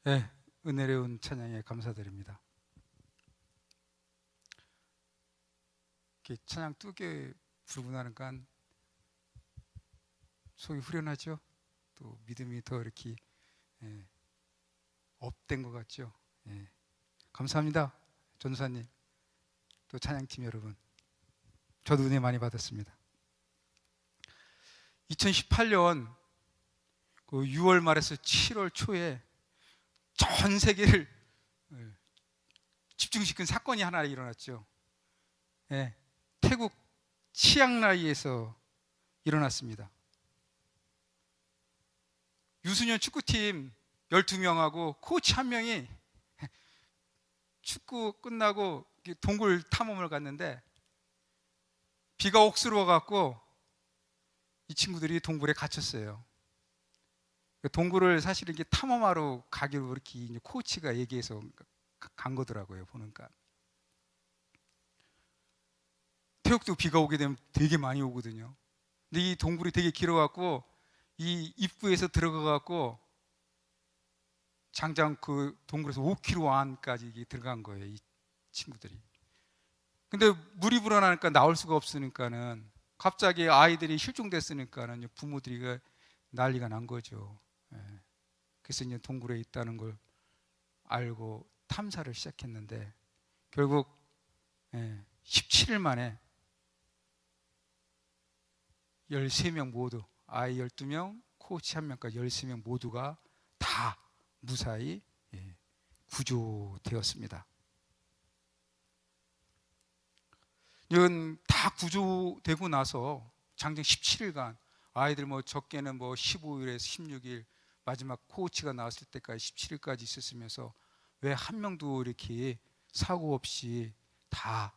네, 은혜로운 찬양에 감사드립니다. 이렇게 찬양 두개 부르고 나니까 속이 후련하죠. 또 믿음이 더 이렇게 업된 것 같죠. 감사합니다, 전사님, 또 찬양팀 여러분. 저도 은혜 많이 받았습니다. 2018년 6월 말에서 7월 초에 전 세계를 집중시킨 사건이 하나 일어났죠. 태국 치앙라이에서 일어났습니다. 유소년 축구팀 12명하고 코치 1명이 축구 끝나고 동굴 탐험을 갔는데 비가 옥수로 와갖고 이 친구들이 동굴에 갇혔어요. 동굴을 사실 이렇게 탐험하러 가기로 이렇게 코치가 얘기해서 간 거더라고요. 보니까 태국도 비가 오게 되면 되게 많이 오거든요. 근데 이 동굴이 되게 길어갖고 이 입구에서 들어가갖고 장장 그 동굴에서 5km 안까지 들어간 거예요, 이 친구들이. 근데 물이 불어나니까 나올 수가 없으니까는 갑자기 아이들이 실종됐으니까는 부모들이 난리가 난 거죠. 그래서 이제 동굴에 있다는 걸 알고 탐사를 시작했는데 결국 17일 만에 13명 모두, 아이 12명, 코치 1명까지 13명 모두가 다 무사히 구조되었습니다. 이건 다 구조되고 나서 장장 17일간 아이들 적게는 15일에서 16일 마지막 코치가 나왔을 때까지 17일까지 있었으면서 왜 한 명도 이렇게 사고 없이 다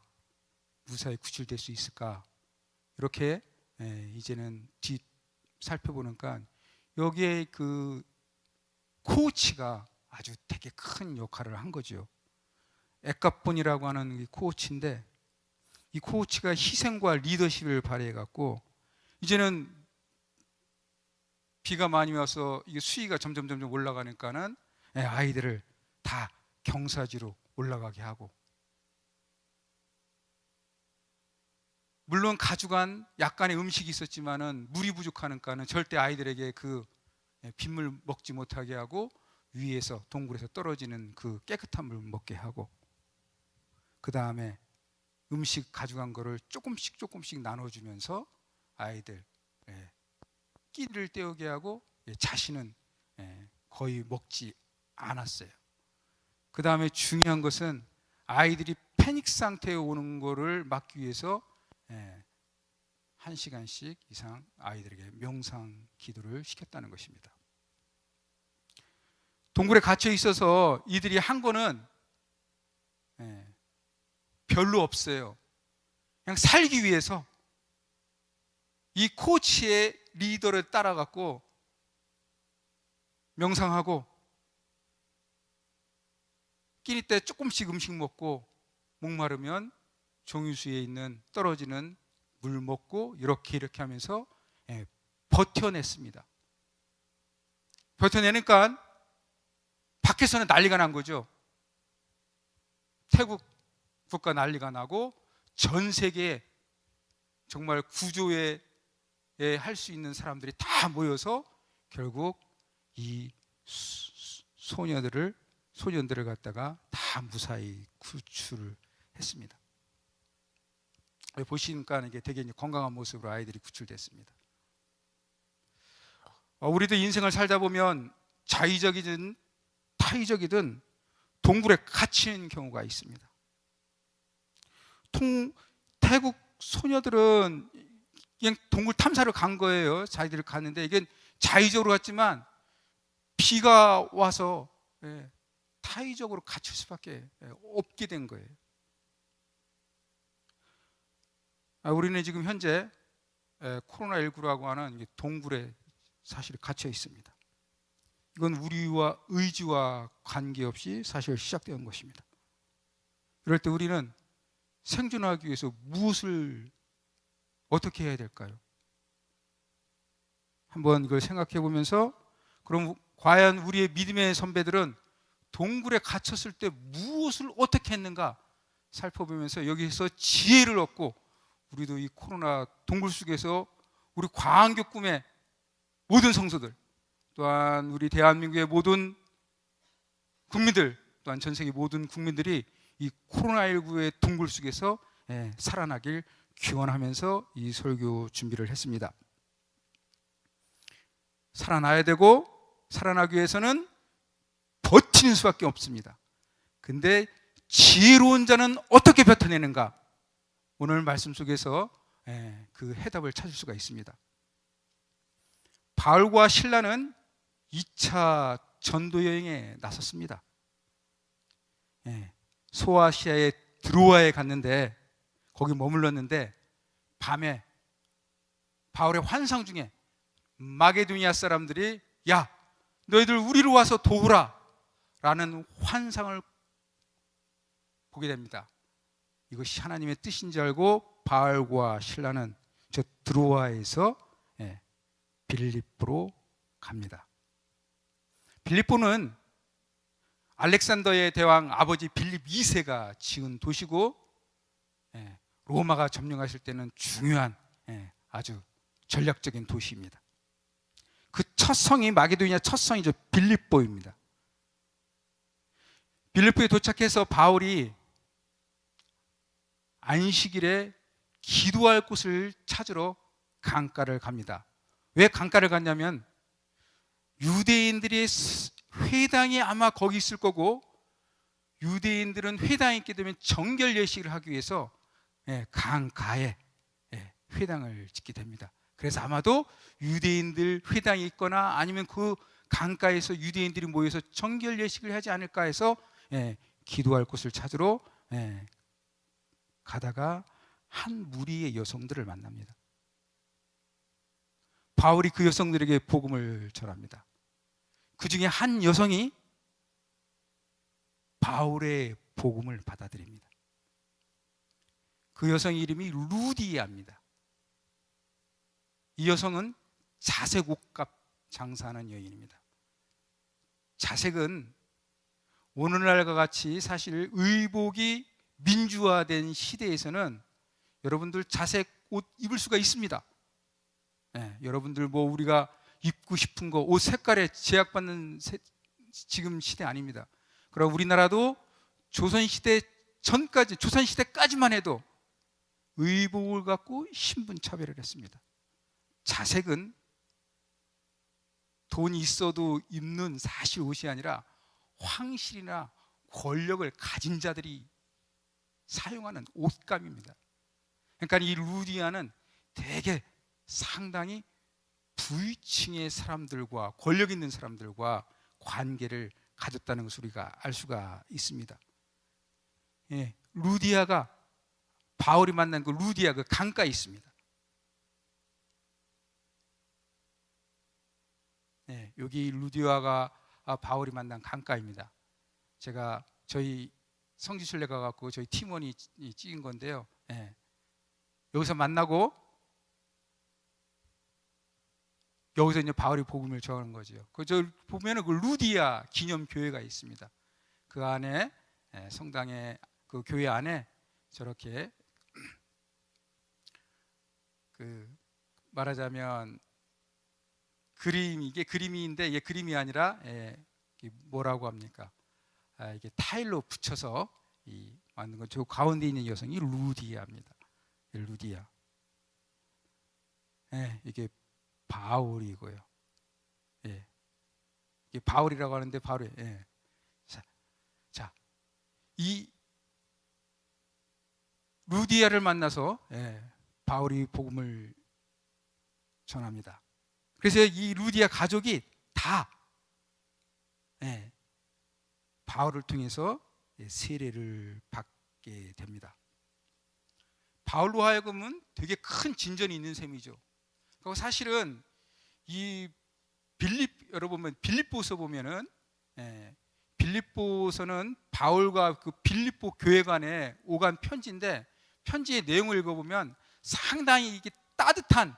무사히 구출될 수 있을까? 이렇게 이제는 뒤 살펴보니까 여기에 그 코치가 아주 되게 큰 역할을 한 거죠. 에카폰이라고 하는 이 코치인데 이 코치가 희생과 리더십을 발휘해 갖고 이제는 비가 많이 와서 이게 수위가 점점 올라가니까는 아이들을 다 경사지로 올라가게 하고, 물론 가져간 약간의 음식이 있었지만은 물이 부족하니까는 절대 아이들에게 그 빗물 먹지 못하게 하고 위에서 동굴에서 떨어지는 그 깨끗한 물 먹게 하고, 그 다음에 음식 가져간 거를 조금씩 나눠주면서 아이들 끼를 때우게 하고 자신은 거의 먹지 않았어요. 그 다음에 중요한 것은 아이들이 패닉 상태에 오는 거를 막기 위해서 1시간씩 이상 아이들에게 명상 기도를 시켰다는 것입니다. 동굴에 갇혀 있어서 이들이 한 거는 별로 없어요. 그냥 살기 위해서 이 코치의 리더를 따라갖고 명상하고 끼니 때 조금씩 음식 먹고 목마르면 종유수에 있는 떨어지는 물 먹고 이렇게 하면서 버텨냈습니다. 버텨내니까 밖에서는 난리가 난 거죠. 태국 국가 난리가 나고 전 세계에 정말 구조에 할 수 있는 사람들이 다 모여서 결국 이 소년들을 갖다가 다 무사히 구출을 했습니다. 보시니까 이게 되게 건강한 모습으로 아이들이 구출됐습니다. 우리도 인생을 살다 보면 자의적이든 타의적이든 동굴에 갇힌 경우가 있습니다. 태국 소녀들은 그냥 동굴 탐사를 간 거예요. 자기들이 갔는데 이게 자의적으로 갔지만 비가 와서 타의적으로 갇힐 수밖에 없게 된 거예요. 우리는 지금 현재 코로나19라고 하는 동굴에 사실 갇혀 있습니다. 이건 우리와 의지와 관계없이 사실 시작된 것입니다. 이럴 때 우리는 생존하기 위해서 무엇을 어떻게 해야 될까요? 한번 이걸 생각해 보면서, 그럼 과연 우리의 믿음의 선배들은 동굴에 갇혔을 때 무엇을 어떻게 했는가 살펴보면서 여기서 지혜를 얻고 우리도 이 코로나 동굴 속에서 우리 광교 꿈의 모든 성도들, 또한 우리 대한민국의 모든 국민들, 또한 전 세계 모든 국민들이 이 코로나19의 동굴 속에서 살아나길 기원하면서 이 설교 준비를 했습니다. 살아나야 되고 살아나기 위해서는 버티는 수밖에 없습니다. 근데 지혜로운 자는 어떻게 버텨내는가? 오늘 말씀 속에서 그 해답을 찾을 수가 있습니다. 바울과 실라는 2차 전도 여행에 나섰습니다. 소아시아의 드로아에 갔는데 거기 머물렀는데 밤에 바울의 환상 중에 마게도니아 사람들이 야, 너희들 우리로 와서 도우라 라는 환상을 보게 됩니다. 이것이 하나님의 뜻인 줄 알고 바울과 실라는 저 드로아에서 빌립보로 갑니다. 빌립보는 알렉산더의 대왕 아버지 빌립 2세가 지은 도시고 로마가 점령하실 때는 중요한 아주 전략적인 도시입니다. 그 첫 성이 마게도니아 첫 성이죠. 빌립보입니다. 빌립보에 도착해서 바울이 안식일에 기도할 곳을 찾으러 강가를 갑니다. 왜 강가를 갔냐면 유대인들의 회당이 아마 거기 있을 거고 유대인들은 회당에 있게 되면 정결 예식을 하기 위해서 강가에 회당을 짓게 됩니다. 그래서 아마도 유대인들 회당이 있거나 아니면 그 강가에서 유대인들이 모여서 정결 예식을 하지 않을까 해서 기도할 곳을 찾으러 가다가 한 무리의 여성들을 만납니다. 바울이 그 여성들에게 복음을 전합니다. 그 중에 한 여성이 바울의 복음을 받아들입니다. 그 여성 이름이 루디아입니다. 이 여성은 자색 옷값 장사하는 여인입니다. 자색은 오늘날과 같이 사실 의복이 민주화된 시대에서는 여러분들 자색 옷 입을 수가 있습니다. 여러분들 뭐 우리가 입고 싶은 거 옷 색깔에 제약받는 지금 시대 아닙니다. 그럼 우리나라도 조선시대 전까지, 조선시대까지만 해도 의복을 갖고 신분차별을 했습니다. 자색은 돈이 있어도 입는 사실 옷이 아니라 황실이나 권력을 가진 자들이 사용하는 옷감입니다. 그러니까 이 루디아는 되게 상당히 부위층의 사람들과 권력 있는 사람들과 관계를 가졌다는 것을 우리가 알 수가 있습니다. 루디아가 바울이 만난 그 루디아 그 강가에 있습니다. 여기 루디아가 바울이 만난 강가입니다. 제가 저희 성지순례 가갖고 저희 팀원이 찍은 건데요. 여기서 만나고 여기서 이제 바울이 복음을 전하는 거죠. 저 보면은 그 루디아 기념 교회가 있습니다. 그 안에 성당에 그 교회 안에 저렇게 그 말하자면 이게 그림인데 이게 그림이 아니라 뭐라고 합니까? 이게 타일로 붙여서 만든 거. 저 가운데 있는 여성이 루디아입니다. 루디아. 이게 바울이고요. 이게 바울이라고 하는데 바울이. 자, 이 루디아를 만나서 바울이 복음을 전합니다. 그래서 이 루디아 가족이 다 바울을 통해서 세례를 받게 됩니다. 바울로 하여금은 되게 큰 진전이 있는 셈이죠. 그리고 사실은 이 여러분 빌립보서 보면은 빌립보서는 바울과 그 빌립보 교회 간에 오간 편지인데 편지의 내용을 읽어보면 상당히 이게 따뜻한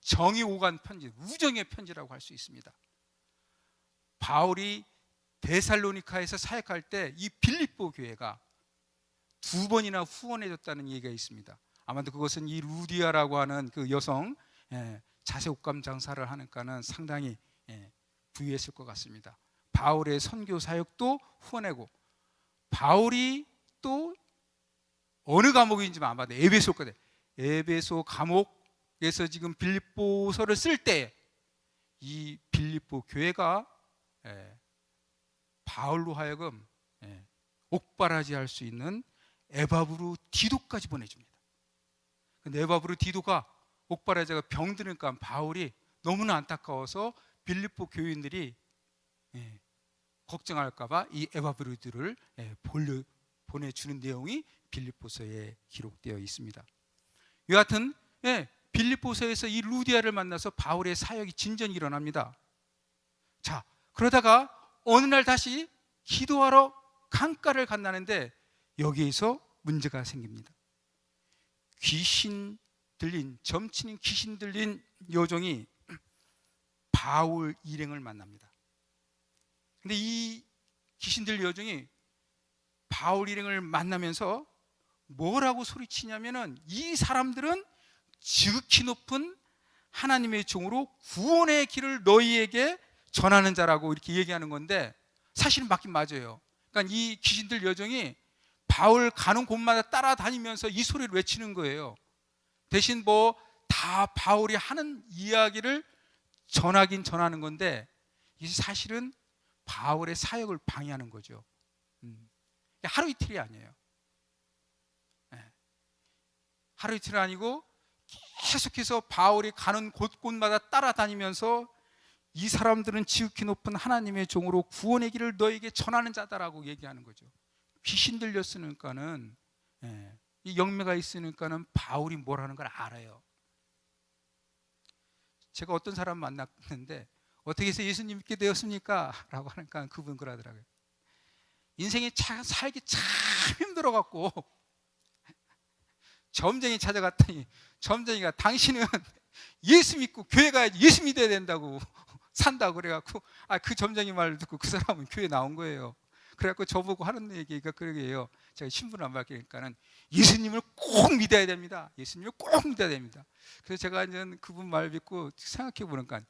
정이 오간 편지, 우정의 편지라고 할 수 있습니다. 바울이 데살로니카에서 사역할 때 이 빌립보 교회가 2번이나 후원해 줬다는 얘기가 있습니다. 아마도 그것은 이 루디아라고 하는 그 여성, 자세 옷감 장사를 하니까는 상당히 부유했을 것 같습니다. 바울의 선교 사역도 후원하고, 바울이 또 어느 감옥인지만 아마도 에베소 거든. 에베소 감옥에서 지금 빌립보서를 쓸 때 이 빌립보 교회가 바울로 하여금 옥바라지 할 수 있는 에바브루 디도까지 보내줍니다. 근데 에바브루 디도가 옥바라지가 병드니까 바울이 너무나 안타까워서 빌립보 교인들이 걱정할까봐 이 에바브루들을 보내주는 내용이 빌립보서에 기록되어 있습니다. 여하튼 빌립보서에서 이 루디아를 만나서 바울의 사역이 진전이 일어납니다. 자, 그러다가 어느 날 다시 기도하러 강가를 간다는데 여기에서 문제가 생깁니다. 귀신 들린, 점치는 귀신 들린 여종이 바울 일행을 만납니다. 근데 이 귀신 들린 여종이 바울 일행을 만나면서 뭐라고 소리치냐면은, 이 사람들은 지극히 높은 하나님의 종으로 구원의 길을 너희에게 전하는 자라고 이렇게 얘기하는 건데, 사실은 맞긴 맞아요. 그러니까 이 귀신들 여종이 바울 가는 곳마다 따라다니면서 이 소리를 외치는 거예요. 대신 뭐 다 바울이 하는 이야기를 전하긴 전하는 건데, 이게 사실은 바울의 사역을 방해하는 거죠. 하루 이틀이 아니에요. 하루 이틀이 아니고 계속해서 바울이 가는 곳곳마다 따라다니면서 이 사람들은 지극히 높은 하나님의 종으로 구원의 길을 너에게 전하는 자다라고 얘기하는 거죠. 귀신 들렸으니까는, 이 영매가 있으니까는 바울이 뭐라는 걸 알아요. 제가 어떤 사람 만났는데 어떻게 해서 예수님 믿게 되었습니까? 라고 하니까 그분 그러더라고요. 인생에 살기 참 힘들어갖고 점쟁이 찾아갔더니 점쟁이가 당신은 예수 믿고 교회 가야지 예수 믿어야 된다고 산다고 그래갖고, 그 점쟁이 말을 듣고 그 사람은 교회 나온 거예요. 그래갖고 저보고 하는 얘기가 그러게요. 제가 신분을 안 바뀌니까는 예수님을 꼭 믿어야 됩니다. 예수님을 꼭 믿어야 됩니다. 그래서 제가 이제 그분 말 믿고 생각해 보니까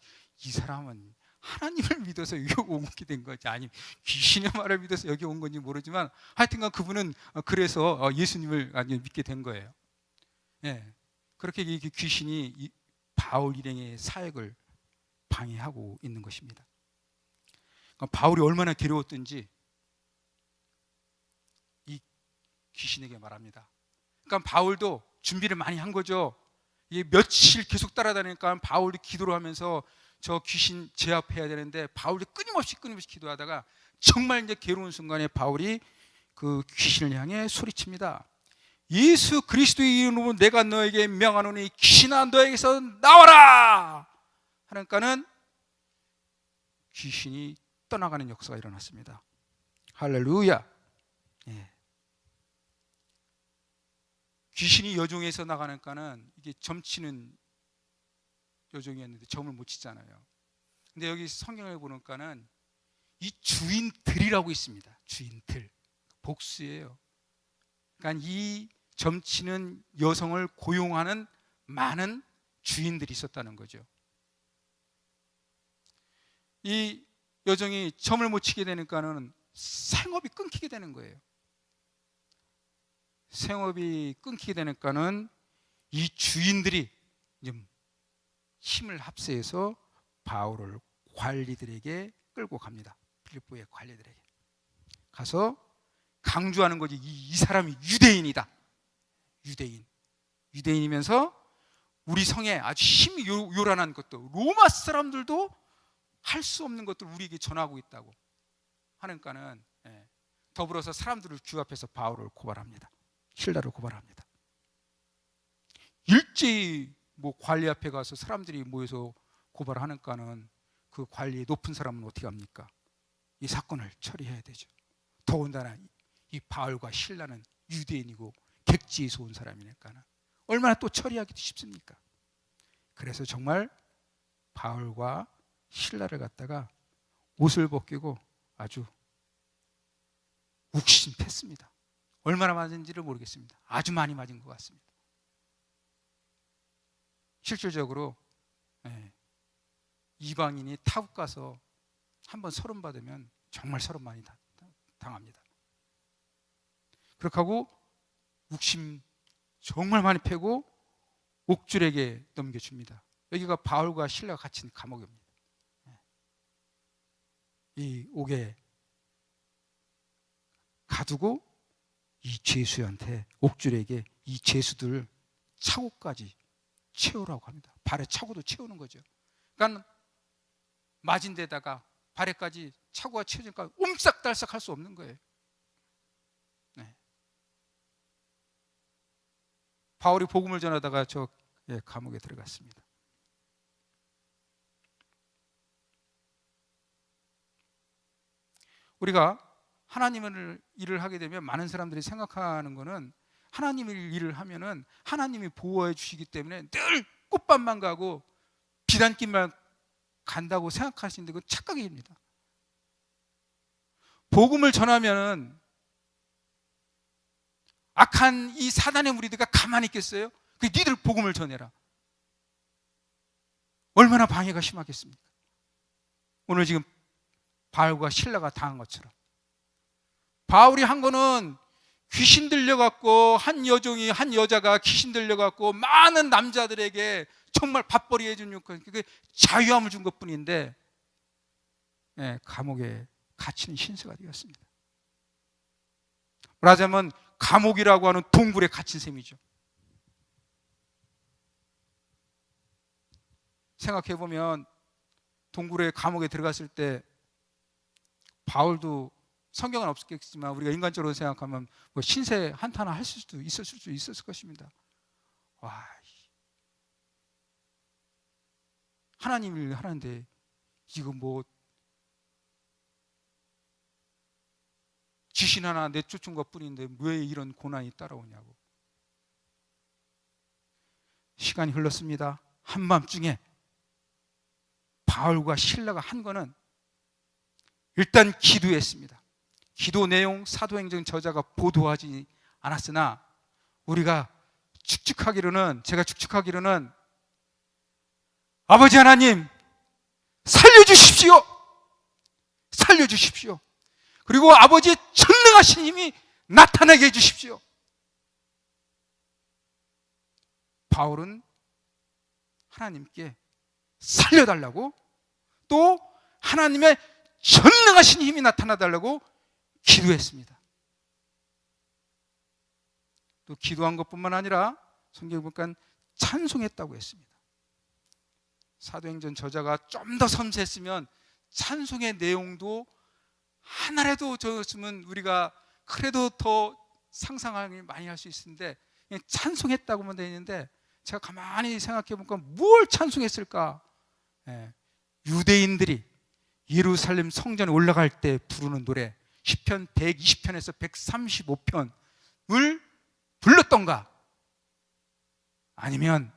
이 사람은 하나님을 믿어서 여기 오게 된 거지, 아니면 귀신의 말을 믿어서 여기 온 건지 모르지만 하여튼간 그분은 그래서 예수님을 믿게 된 거예요. 그렇게 귀신이 바울 일행의 사역을 방해하고 있는 것입니다. 그러니까 바울이 얼마나 괴로웠던지 이 귀신에게 말합니다. 그러니까 바울도 준비를 많이 한 거죠. 이 며칠 계속 따라다니니까 바울이 기도를 하면서 저 귀신 제압해야 되는데 바울이 끊임없이 기도하다가 정말 이제 괴로운 순간에 바울이 그 귀신을 향해 소리칩니다. 예수 그리스도의 이름으로 내가 너에게 명하노니 귀신아 너에게서 나와라! 하니까는 귀신이 떠나가는 역사가 일어났습니다. 할렐루야. 귀신이 여종에서 나가니까는 이게 점치는 여종이었는데 점을 못 치잖아요. 근데 여기 성경을 보니까는 이 주인들이라고 있습니다. 주인들, 복수예요. 그러니까 이 점치는 여성을 고용하는 많은 주인들이 있었다는 거죠. 이 여종이 점을 못 치게 되니까는 생업이 끊기게 되는 거예요. 생업이 끊기게 되니까는 이 주인들이 이제 힘을 합세해서 바울을 관리들에게 끌고 갑니다. 빌립보의 관리들에게 가서 강조하는 거지. 이 사람이 유대인이다. 유대인이면서 우리 성에 아주 힘이 요란한 것도, 로마 사람들도 할 수 없는 것들 우리에게 전하고 있다고 하니까는 더불어서 사람들을 규합해서 바울을 고발합니다. 실라를 고발합니다. 일제히 관리 앞에 가서 사람들이 모여서 고발하니까는 그 관리 높은 사람은 어떻게 합니까? 이 사건을 처리해야 되죠. 더군다나 이 바울과 실라는 유대인이고 객지에서 온 사람이니까는 얼마나 또 처리하기도 쉽습니까? 그래서 정말 바울과 실라를 갖다가 옷을 벗기고 아주 욱신했습니다. 얼마나 맞은지를 모르겠습니다. 아주 많이 맞은 것 같습니다. 실질적으로 이방인이 타국 가서 한번 서름 받으면 정말 서름 많이 당합니다. 그렇게 하고 욱심 정말 많이 패고 옥줄에게 넘겨줍니다. 여기가 바울과 실라가 갇힌 감옥입니다. 이 옥에 가두고 이 죄수한테, 옥줄에게 이 죄수들 차고까지 채우라고 합니다. 발에 차고도 채우는 거죠. 그러니까 맞은 데다가 발에까지 차고가 채워지니까 옴싹달싹 할 수 없는 거예요. 바울이 복음을 전하다가 저 감옥에 들어갔습니다. 우리가 하나님을 일을 하게 되면 많은 사람들이 생각하는 거는 하나님을 일을 하면은 하나님이 보호해 주시기 때문에 늘 꽃밭만 가고 비단길만 간다고 생각하시는데 그건 착각입니다. 복음을 전하면은 악한 이 사단의 무리들과 가만히 있겠어요? 그 니들 복음을 전해라. 얼마나 방해가 심하겠습니까? 오늘 지금 바울과 실라가 당한 것처럼 바울이 한 거는 귀신 들려갖고 한 여자가 귀신 들려갖고 많은 남자들에게 정말 밥벌이 해준 그 자유함을 준 것뿐인데 감옥에 갇히는 신세가 되었습니다. 말하자면 감옥이라고 하는 동굴에 갇힌 셈이죠. 생각해보면 동굴에 감옥에 들어갔을 때 바울도 성경은 없었겠지만 우리가 인간적으로 생각하면 뭐 신세 한탄을 할 수도 있었을 것입니다. 와, 하나님 일 하는데 이거 뭐 귀신 하나 내쫓은 것 뿐인데 왜 이런 고난이 따라오냐고. 시간이 흘렀습니다. 한밤중에 바울과 실라가 한 거는 일단 기도했습니다. 기도 내용 사도행전 저자가 보도하지 않았으나 우리가 제가 축축하기로는 아버지 하나님 살려주십시오. 살려주십시오. 그리고 아버지의 전능하신 힘이 나타나게 해주십시오. 바울은 하나님께 살려달라고, 또 하나님의 전능하신 힘이 나타나달라고 기도했습니다. 또 기도한 것뿐만 아니라 성경에 보니까 찬송했다고 했습니다. 사도행전 저자가 좀 더 섬세했으면 찬송의 내용도 하나라도 적었으면 우리가 그래도 더 상상을 많이 할 수 있는데 그냥 찬송했다고만 되어 있는데 제가 가만히 생각해 보니까 뭘 찬송했을까? 유대인들이 예루살렘 성전에 올라갈 때 부르는 노래 시편 120편에서 135편을 불렀던가? 아니면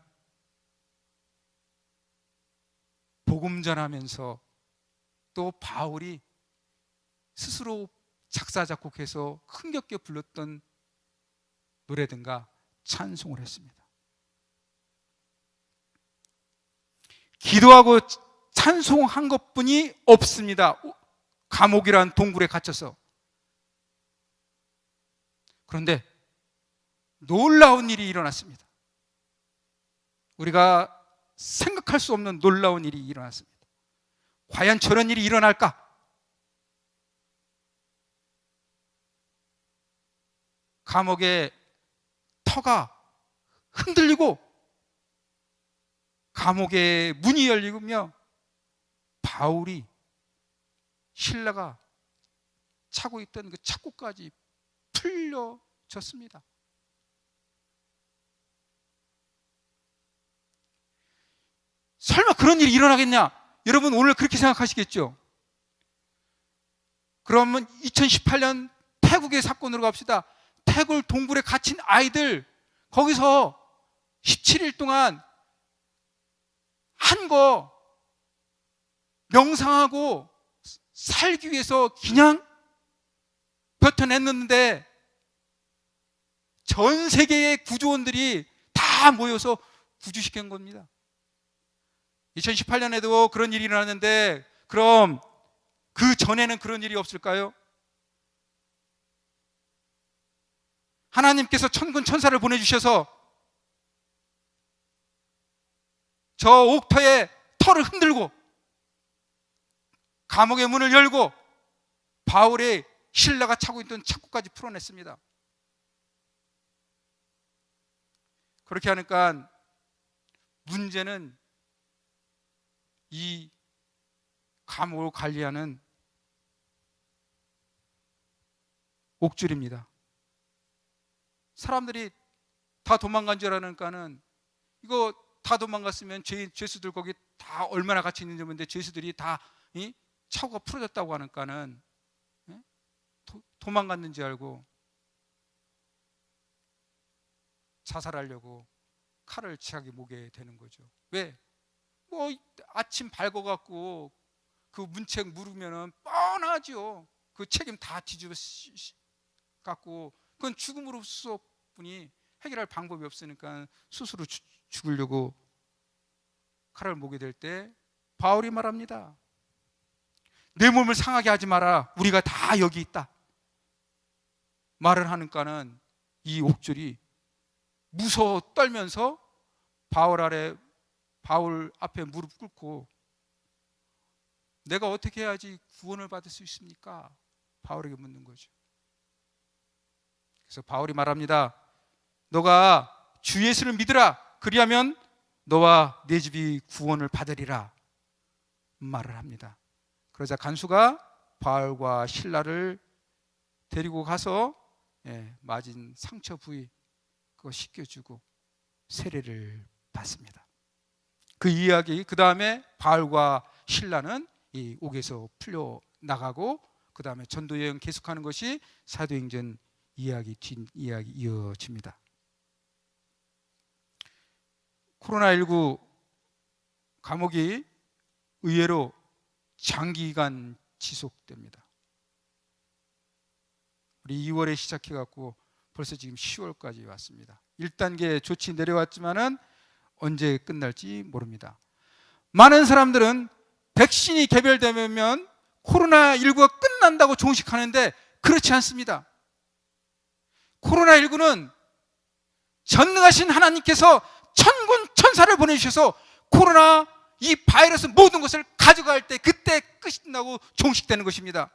복음 전하면서 또 바울이 스스로 작사 작곡해서 흥겹게 불렀던 노래든가 찬송을 했습니다. 기도하고 찬송한 것뿐이 없습니다. 감옥이란 동굴에 갇혀서. 그런데 놀라운 일이 일어났습니다. 우리가 생각할 수 없는 놀라운 일이 일어났습니다. 과연 저런 일이 일어날까? 감옥의 터가 흔들리고 감옥의 문이 열리며 바울이 실라가 차고 있던 그 차고까지 풀려졌습니다. 설마 그런 일이 일어나겠냐? 여러분 오늘 그렇게 생각하시겠죠? 그러면 2018년 태국의 사건으로 갑시다. 태국 동굴에 갇힌 아이들 거기서 17일 동안 한 거 명상하고 살기 위해서 그냥 버텨냈는데 전 세계의 구조원들이 다 모여서 구조시킨 겁니다. 2018년에도 그런 일이 일어났는데 그럼 그 전에는 그런 일이 없을까요? 하나님께서 천군 천사를 보내주셔서 저 옥터의 터를 흔들고 감옥의 문을 열고 바울의 신라가 차고 있던 착고까지 풀어냈습니다. 그렇게 하니까 문제는 이 감옥을 관리하는 옥줄입니다. 사람들이 다 도망간 줄 아니까는 이거 다 도망갔으면 죄수들 거기 다 얼마나 같이 있는지 모르는데 죄수들이 다 차고가 풀어졌다고 하니까는 도망갔는지 알고 자살하려고 칼을 자기 목에 대는 거죠. 왜? 뭐 아침 밝아갖고 그 문책 물으면은 뻔하죠. 그 책임 다 뒤집어 갖고 그건 죽음으로 수없으니 해결할 방법이 없으니까 스스로 죽으려고 칼을 목에 댈 때 바울이 말합니다. 내 몸을 상하게 하지 마라. 우리가 다 여기 있다. 말을 하니까는 이 옥졸이 무서워 떨면서 바울 앞에 무릎 꿇고 내가 어떻게 해야지 구원을 받을 수 있습니까? 바울에게 묻는 거죠. 그래서 바울이 말합니다. 너가 주 예수를 믿으라. 그리하면 너와 내 집이 구원을 받으리라 말을 합니다. 그러자 간수가 바울과 실라를 데리고 가서 맞은 상처 부위 그거 씻겨주고 세례를 받습니다. 그 이야기 그 다음에 바울과 실라는 이 옥에서 풀려 나가고 그 다음에 전도 여행 계속하는 것이 사도행전 이야기 뒷이야기 이어집니다. 코로나19 감옥이 의외로 장기간 지속됩니다. 우리 2월에 시작해갖고 벌써 지금 10월까지 왔습니다. 1단계 조치 내려왔지만은 언제 끝날지 모릅니다. 많은 사람들은 백신이 개발되면 코로나19가 끝난다고 종식하는데 그렇지 않습니다. 코로나19는 전능하신 하나님께서 천군 천사를 보내주셔서 코로나 이 바이러스 모든 것을 가져갈 때 그때 끝이 나고 종식되는 것입니다.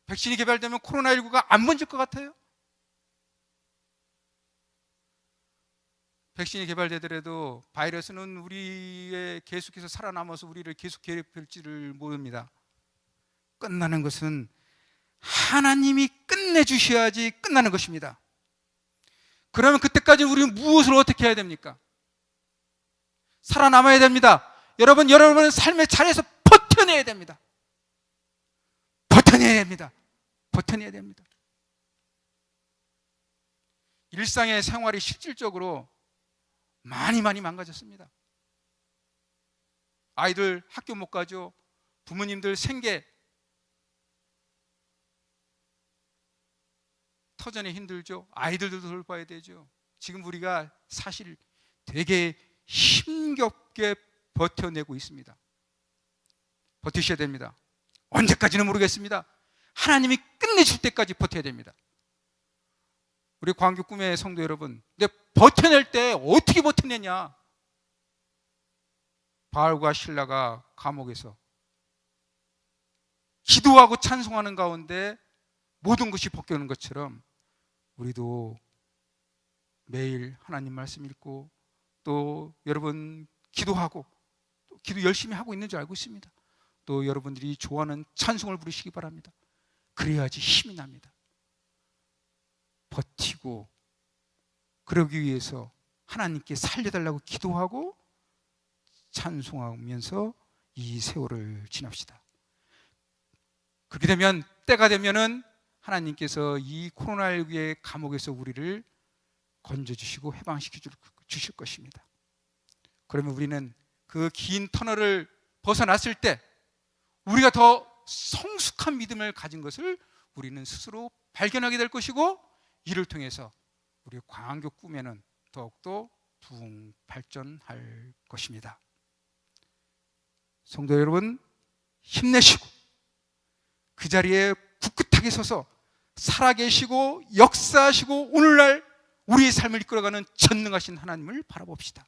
백신이 개발되면 코로나19가 안 번질 것 같아요? 백신이 개발되더라도 바이러스는 우리의 계속해서 살아남아서 우리를 계속 괴롭힐지를 모릅니다. 끝나는 것은 하나님이 끝내주셔야지 끝나는 것입니다. 그러면 그때까지 우리는 무엇을 어떻게 해야 됩니까? 살아남아야 됩니다. 여러분의 삶의 자리에서 버텨내야 됩니다. 버텨내야 됩니다. 버텨내야 됩니다. 일상의 생활이 실질적으로 많이 망가졌습니다. 아이들 학교 못 가죠. 부모님들 생계 터전에 힘들죠. 아이들도 돌봐야 되죠. 지금 우리가 사실 되게 힘겹게 버텨내고 있습니다. 버티셔야 됩니다. 언제까지는 모르겠습니다. 하나님이 끝내줄 때까지 버텨야 됩니다. 우리 광교 꿈의 성도 여러분, 근데 버텨낼 때 어떻게 버텨내냐? 바울과 실라가 감옥에서 기도하고 찬송하는 가운데 모든 것이 벗겨오는 것처럼 우리도 매일 하나님 말씀 읽고 또 여러분 기도하고 또 기도 열심히 하고 있는 줄 알고 있습니다. 또 여러분들이 좋아하는 찬송을 부르시기 바랍니다. 그래야지 힘이 납니다. 버티고 그러기 위해서 하나님께 살려달라고 기도하고 찬송하면서 이 세월을 지납시다. 그렇게 되면 때가 되면은 하나님께서 이 코로나19의 감옥에서 우리를 건져주시고 해방시켜 주실 것입니다. 그러면 우리는 그 긴 터널을 벗어났을 때 우리가 더 성숙한 믿음을 가진 것을 우리는 스스로 발견하게 될 것이고, 이를 통해서 우리의 광교 꿈에는 더욱더 부흥 발전할 것입니다. 성도 여러분, 힘내시고 그 자리에 굳굳하게 서서 살아계시고 역사하시고 오늘날 우리의 삶을 이끌어가는 전능하신 하나님을 바라봅시다.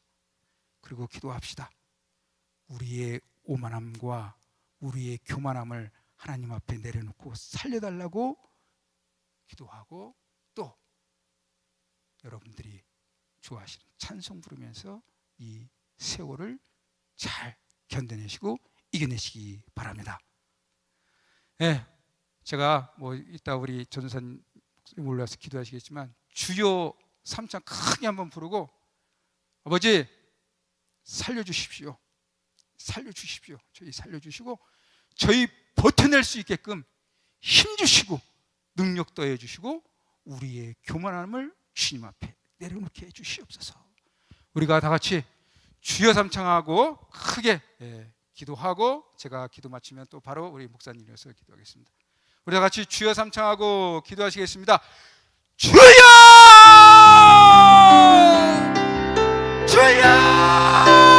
그리고 기도합시다. 우리의 오만함과 우리의 교만함을 하나님 앞에 내려놓고 살려달라고 기도하고, 또 여러분들이 좋아하시는 찬송 부르면서 이 세월을 잘 견뎌내시고 이겨내시기 바랍니다. 네, 제가 이따 우리 전도사님 올라와서 기도하시겠지만 주여 3장 크게 한번 부르고, 아버지 살려주십시오. 살려주십시오. 저희 살려주시고 저희 버텨낼 수 있게끔 힘주시고 능력 더해주시고 우리의 교만함을 주님 앞에 내려놓게 해주시옵소서. 우리가 다 같이 주여 3창하고 크게 기도하고, 제가 기도 마치면 또 바로 우리 목사님이어서 기도하겠습니다. 우리 다 같이 주여 3창하고 기도하시겠습니다. 주여! 주여!